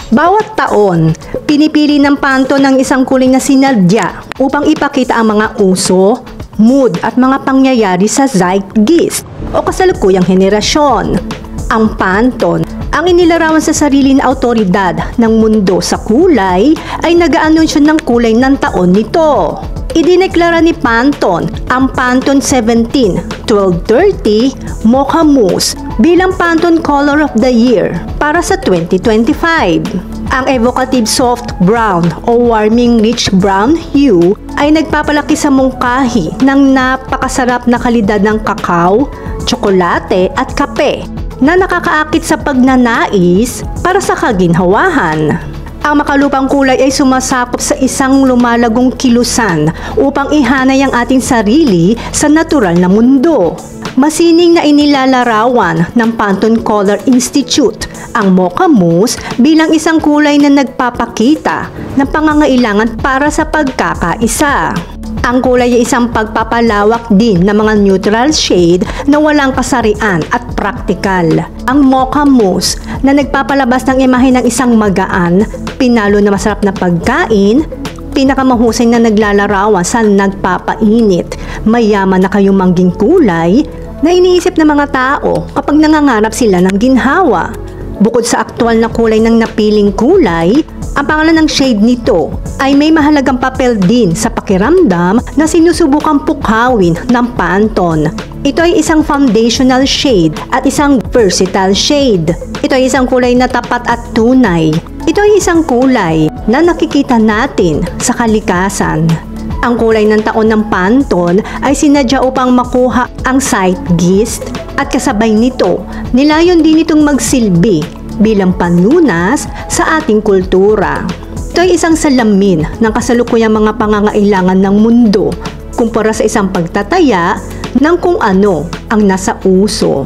Bawat taon, pinipili ng Pantone ang isang kulay na sinadya upang ipakita ang mga uso, mood at mga pangyayari sa zeitgeist o kasalukuyang henerasyon. Ang Pantone, ang inilarawan sa sarili na autoridad ng mundo sa kulay, ay nag-aanunsyo ng kulay ng taon nito. Idineklara ni Pantone ang Pantone 17-1230 Mocha Mousse bilang Pantone Color of the Year para sa 2025. Ang evocative soft brown o warming rich brown hue ay nagpapalaki sa mungkahi ng napakasarap na kalidad ng kakao, tsokolate at kape na nakakaakit sa pagnanais para sa kaginhawahan. Ang makalupang kulay ay sumasakop sa isang lumalagong kilusan upang ihanay ang ating sarili sa natural na mundo. Masining na inilalarawan ng Pantone Color Institute ang Mocha Mousse bilang isang kulay na nagpapakita ng pangangailangan para sa pagkakaisa. Ang kulay ay isang pagpapalawak din ng mga neutral shade na walang kasarian at praktikal. Ang Mocha Mousse na nagpapalabas ng imahe ng isang magaan, pinalo na masarap na pagkain, pinakamahusay na naglalarawan sa nagpapainit, mayaman na kayumangging kulay na iniisip ng mga tao kapag nangangarap sila ng ginhawa. Bukod sa aktwal na kulay ng napiling kulay, ang pangalan ng shade nito ay may mahalagang papel din sa pakiramdam na sinusubukang pukhawin ng Pantone. Ito ay isang foundational shade at isang versatile shade. Ito ay isang kulay na tapat at tunay. Ito ay isang kulay na nakikita natin sa kalikasan. Ang kulay ng taon ng Pantone ay sinadya upang makuha ang zeitgeist at kasabay nito, nilayon din itong magsilbi bilang panlunas sa ating kultura. Ito ay isang salamin ng kasalukuyang mga pangangailangan ng mundo kumpara sa isang pagtataya ng kung ano ang nasa uso.